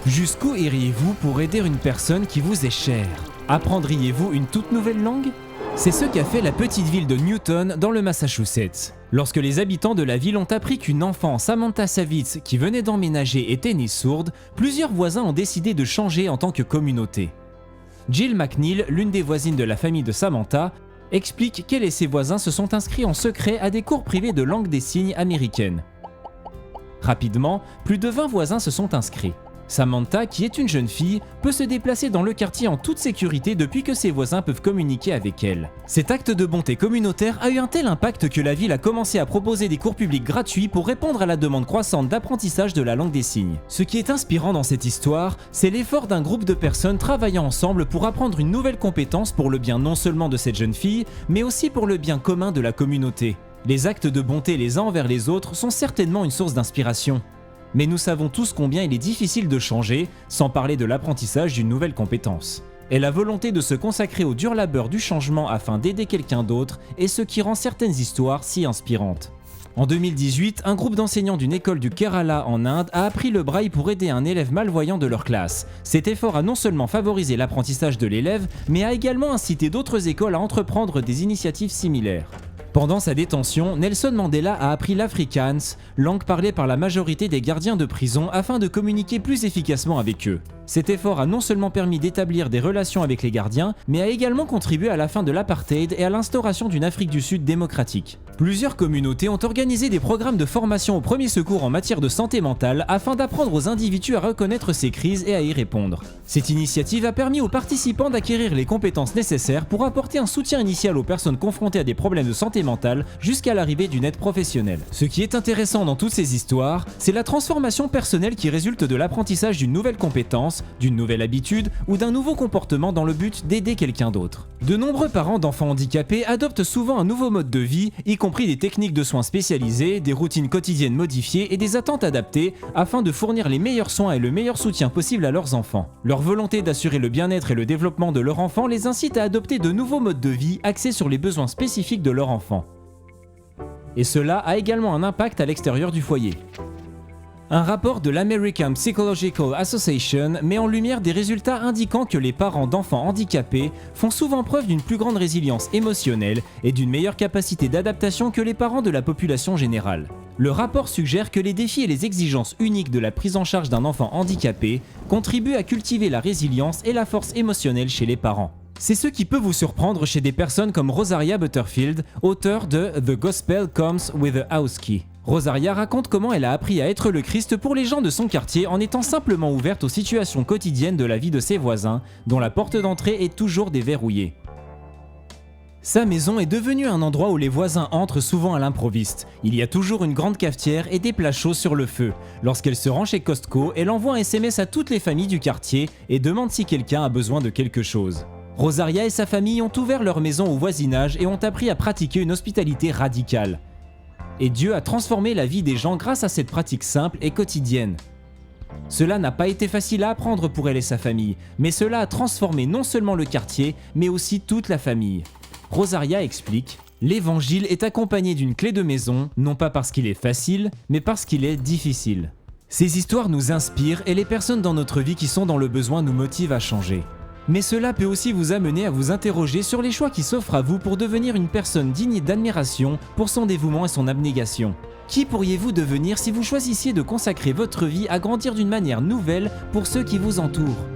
Jusqu'où iriez-vous pour aider une personne qui vous est chère? Apprendriez-vous une toute nouvelle langue? C'est ce qu'a fait la petite ville de Newton dans le Massachusetts. Lorsque les habitants de la ville ont appris qu'une enfant, Samantha Savitz, qui venait d'emménager, était née sourde, plusieurs voisins ont décidé de changer en tant que communauté. Jill McNeil, l'une des voisines de la famille de Samantha, explique qu'elle et ses voisins se sont inscrits en secret à des cours privés de langue des signes américaine. Rapidement, plus de 20 voisins se sont inscrits. Samantha, qui est une jeune fille, peut se déplacer dans le quartier en toute sécurité depuis que ses voisins peuvent communiquer avec elle. Cet acte de bonté communautaire a eu un tel impact que la ville a commencé à proposer des cours publics gratuits pour répondre à la demande croissante d'apprentissage de la langue des signes. Ce qui est inspirant dans cette histoire, c'est l'effort d'un groupe de personnes travaillant ensemble pour apprendre une nouvelle compétence pour le bien non seulement de cette jeune fille, mais aussi pour le bien commun de la communauté. Les actes de bonté les uns envers les autres sont certainement une source d'inspiration. Mais nous savons tous combien il est difficile de changer, sans parler de l'apprentissage d'une nouvelle compétence. Et la volonté de se consacrer au dur labeur du changement afin d'aider quelqu'un d'autre est ce qui rend certaines histoires si inspirantes. En 2018, un groupe d'enseignants d'une école du Kerala en Inde a appris le braille pour aider un élève malvoyant de leur classe. Cet effort a non seulement favorisé l'apprentissage de l'élève, mais a également incité d'autres écoles à entreprendre des initiatives similaires. Pendant sa détention, Nelson Mandela a appris l'Afrikaans, langue parlée par la majorité des gardiens de prison afin de communiquer plus efficacement avec eux. Cet effort a non seulement permis d'établir des relations avec les gardiens, mais a également contribué à la fin de l'apartheid et à l'instauration d'une Afrique du Sud démocratique. Plusieurs communautés ont organisé des programmes de formation aux premiers secours en matière de santé mentale afin d'apprendre aux individus à reconnaître ces crises et à y répondre. Cette initiative a permis aux participants d'acquérir les compétences nécessaires pour apporter un soutien initial aux personnes confrontées à des problèmes de santé mentale jusqu'à l'arrivée d'une aide professionnelle. Ce qui est intéressant dans toutes ces histoires, c'est la transformation personnelle qui résulte de l'apprentissage d'une nouvelle compétence, d'une nouvelle habitude ou d'un nouveau comportement dans le but d'aider quelqu'un d'autre. De nombreux parents d'enfants handicapés adoptent souvent un nouveau mode de vie, y compris des techniques de soins spécialisées, des routines quotidiennes modifiées et des attentes adaptées afin de fournir les meilleurs soins et le meilleur soutien possible à leurs enfants. Leur volonté d'assurer le bien-être et le développement de leur enfant les incite à adopter de nouveaux modes de vie axés sur les besoins spécifiques de leur enfant. Et cela a également un impact à l'extérieur du foyer. Un rapport de l'American Psychological Association met en lumière des résultats indiquant que les parents d'enfants handicapés font souvent preuve d'une plus grande résilience émotionnelle et d'une meilleure capacité d'adaptation que les parents de la population générale. Le rapport suggère que les défis et les exigences uniques de la prise en charge d'un enfant handicapé contribuent à cultiver la résilience et la force émotionnelle chez les parents. C'est ce qui peut vous surprendre chez des personnes comme Rosaria Butterfield, auteure de The Gospel Comes with a House Key. Rosaria raconte comment elle a appris à être le Christ pour les gens de son quartier en étant simplement ouverte aux situations quotidiennes de la vie de ses voisins, dont la porte d'entrée est toujours déverrouillée. Sa maison est devenue un endroit où les voisins entrent souvent à l'improviste. Il y a toujours une grande cafetière et des plats chauds sur le feu. Lorsqu'elle se rend chez Costco, elle envoie un SMS à toutes les familles du quartier et demande si quelqu'un a besoin de quelque chose. Rosaria et sa famille ont ouvert leur maison au voisinage et ont appris à pratiquer une hospitalité radicale. Et Dieu a transformé la vie des gens grâce à cette pratique simple et quotidienne. Cela n'a pas été facile à apprendre pour elle et sa famille, mais cela a transformé non seulement le quartier, mais aussi toute la famille. Rosaria explique « L'évangile est accompagné d'une clé de maison, non pas parce qu'il est facile, mais parce qu'il est difficile. » Ces histoires nous inspirent et les personnes dans notre vie qui sont dans le besoin nous motivent à changer. Mais cela peut aussi vous amener à vous interroger sur les choix qui s'offrent à vous pour devenir une personne digne d'admiration pour son dévouement et son abnégation. Qui pourriez-vous devenir si vous choisissiez de consacrer votre vie à grandir d'une manière nouvelle pour ceux qui vous entourent ?